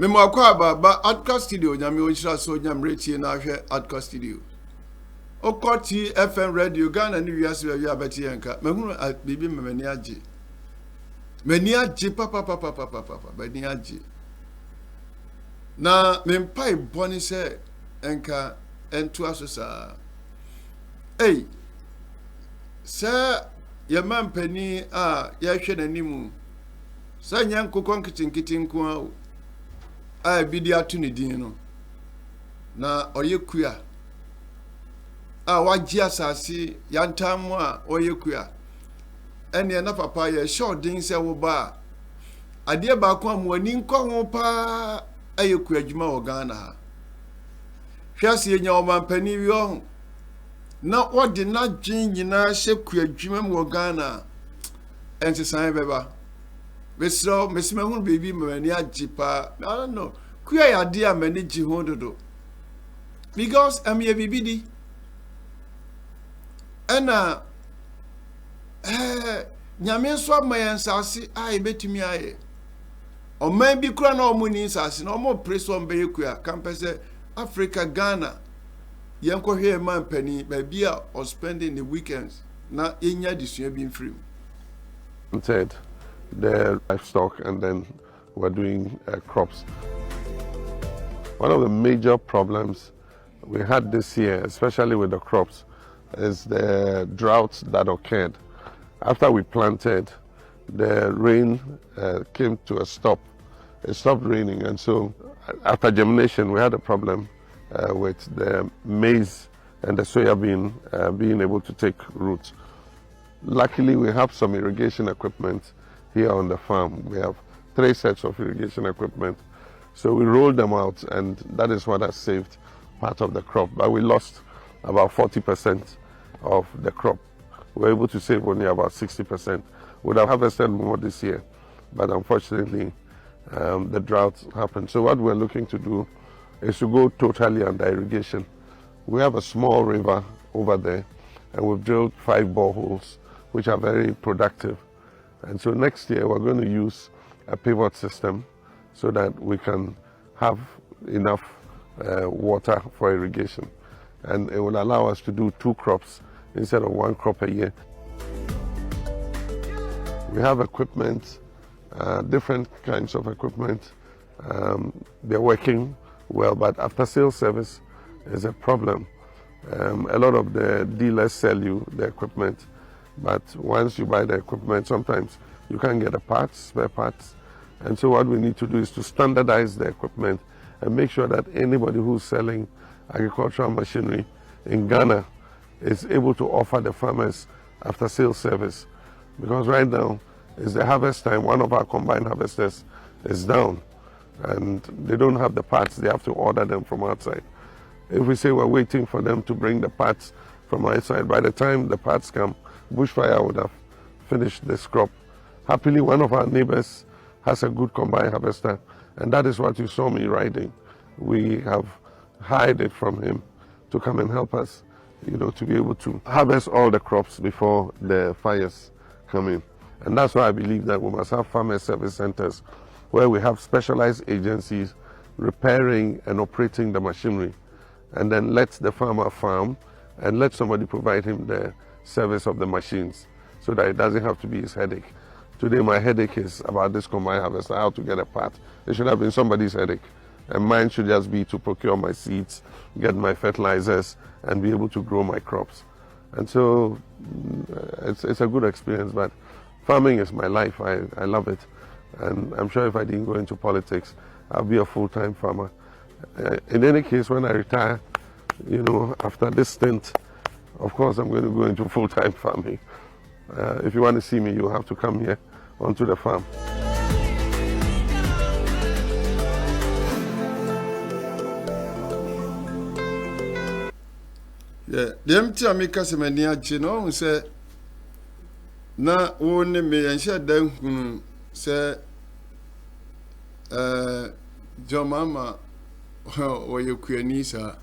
Memo akwa ba Adkwart Studios nyame onhira so nyamretie na hwe Adkwart Studios. Okoti FM radio Ghana ni wiase ba wi abeti enka. Mahunu bibi memani age. Mani age papa mani age. Na mempai boni se enka entu asosa. Hey. Sa yamampani ya hwe nanimu. Sa nyankokon nkitin ko bidi atuni din no na oyekua wagye asase yantam oyekua ene na papa ye show din se wo ba ade ba ko amwani nko ho pa ayekua adwuma wo Ghana ha hwase nya o mampani wi ho na odi na dwen nyina hye kua adwuma wo Ghana ensesan beba Mesro, Messimahun baby, Mania Jipa. I don't know. Queer idea, many Jihondo. Because I'm a BBD. And Yamin swap my answer, I bet me I. Or maybe crown or money assassin, or more press on Bayoquia, campus Africa, Ghana. Yanko here, man penny, by beer or spending the weekends. Now, in your decision being free. Said. The livestock, and then we're doing crops. One of the major problems we had this year, especially with the crops, is the drought that occurred. After we planted, the rain came to a stop. It stopped raining, and so after germination, we had a problem with the maize and the soybean being able to take root. Luckily, we have some irrigation equipment here on the farm. We have 3 sets of irrigation equipment. So we rolled them out, and that is what has saved part of the crop. But we lost about 40% of the crop. We were able to save only about 60%. We'd have harvested more this year, but unfortunately, the drought happened. So what we're looking to do is to go totally under irrigation. We have a small river over there, and we've drilled 5 boreholes, which are very productive. And so next year we're going to use a pivot system so that we can have enough water for irrigation. And it will allow us to do 2 crops instead of 1 crop a year. We have equipment, different kinds of equipment. They're working well, but after sales service is a problem. A lot of the dealers sell you the equipment, but once you buy the equipment, sometimes you can't get the parts, spare parts. And so what we need to do is to standardize the equipment and make sure that anybody who's selling agricultural machinery in Ghana is able to offer the farmers after sales service. Because right now is the harvest time. One of our combined harvesters is down and they don't have the parts. They have to order them from outside. If we say we're waiting for them to bring the parts from outside, by the time the parts come, bushfire would have finished this crop. Happily, one of our neighbors has a good combined harvester, and that is what you saw me riding. We have hired it from him to come and help us, to be able to harvest all the crops before the fires come in. And that's why I believe that we must have farmer service centers where we have specialized agencies repairing and operating the machinery, and then let the farmer farm and let somebody provide him the service of the machines so that it doesn't have to be his headache. Today my headache is about this combined harvester, how to get a part. It should have been somebody's headache. And mine should just be to procure my seeds, get my fertilizers, and be able to grow my crops. And so it's a good experience, but farming is my life. I love it. And I'm sure if I didn't go into politics, I'll be a full-time farmer. In any case, when I retire, after this stint, of course, I'm going to go into full-time farming. If you want to see me, you have to come here onto the farm. Yeah, the empty America semania chino say na woni me yanhia dan hunu say John Mahama oyekuani sa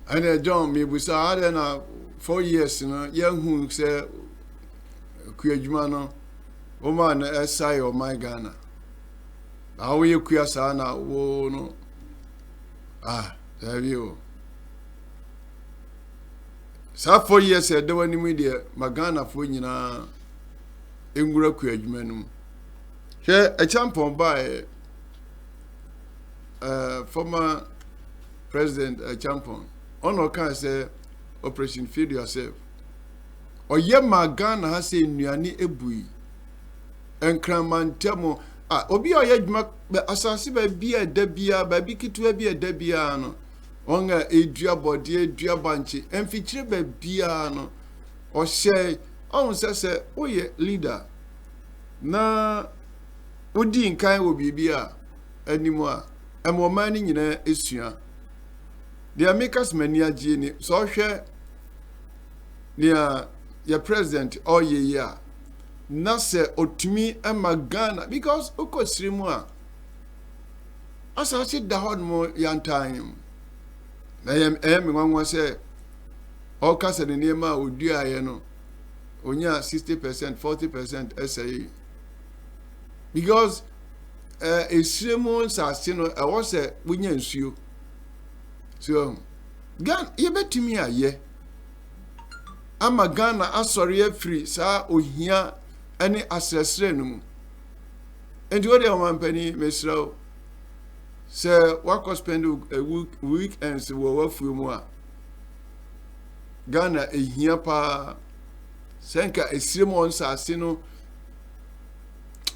and John me busa na 4 years no yanhu say kuadwuma no o man esai o my Ghana Awo ye kuya sana wo no. There you. Sa 4 years e de wani mu de magana fo nyina engura ku adwuma num. Hwe a champion by former President Champion. Ono kan say operation feed yourself. Oye magana ha say nnuane ebui. Enkramantemo obi oye adwuma asase ba bia da bia ba bi kitua bia da bia no. Onga edua body edua banchi emfikyire ba bia no. O share on say oye leader na odi nkan wo bibia animu a emomani nyina esua the makers mani agye ni so hwe ya president oye ya na se otumi amagana because okosirimu a asase da hod mo yantan na me nwanwa se o kase ne niema odua ye no onya 60% 40% SAE because esirimu sase no e wo se bunya nsuo so gan ye betumi aye amagana asori free sa ohia ani asresre no mu enti wo de o mampani mesrawo se wako spend a weekends wo wafu mu a Ghana ehia pa senka esirimu on sase no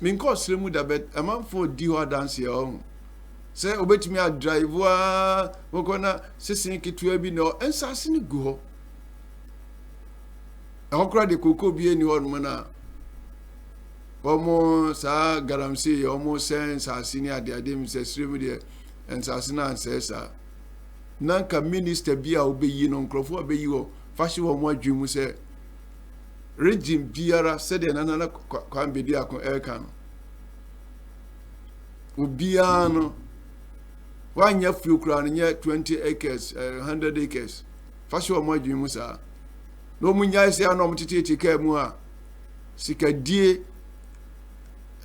minko esirimu da bet amanfo di ho dance ya o se obetumi a drive wa wokona sesin kitua bi no ensase ni gu ho akokra de koko bi eni ho no na omo sa garamsi omo sense asini ade mi se esirimu de ensase na ansesa nanka minister bi a obeyi no nkrofo obeyi ho fashi wo mo adwumu se regime biara se de nanana kwan bedi akon eka no obiara no wanya fiukra no nye 20 acres 100 acres fashi wo mo adwumu sa no munya ise anom tititi ka mu a sikadie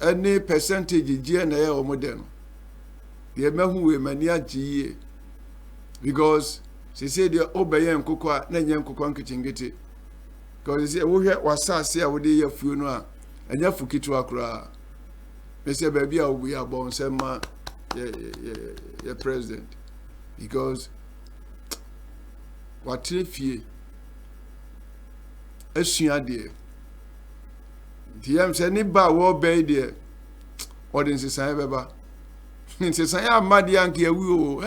any percentage je na ye o mo de no de mahu we mani agye because she said the obeye nkoko a na nya nkoko nkechingete because say wo hwe wasase a wo de yafuo no a anya fukitu akura me say ba bia wo ya bon sema ye president because what refie esua de DM say ni ba wo be de audience san beba nti san ya amadi anke awu o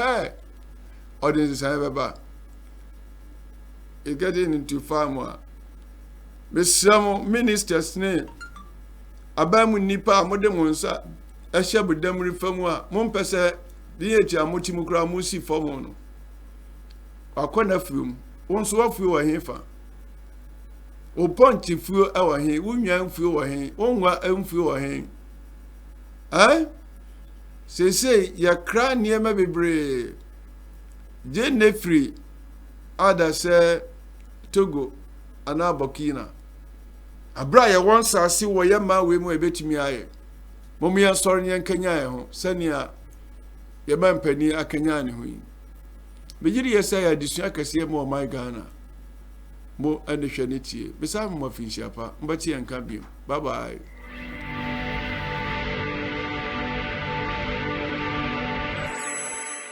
audience san beba e get into farm a mesamo ministers ne abamu nipa amode monsa ehye bodamri famu a mompese de yechi amoti mukura musi famu no akona fium wonso wafuo wa hefa o ponti fuo awa he wunwan fuo wa he wonwa amfuo wa he say ya kra niema bebre je nefri ada se Togo ana Burkina abra ya won sase wo ye ma we mu ebetumi aye momu ya sori nyen kanya ye ho sania ye ma mpani akanya ne ho yi bejiri ye say ya disua kase mu o my Ghana mo ane hwanitie bisa mo finhia pa mbati enka bi bye bye.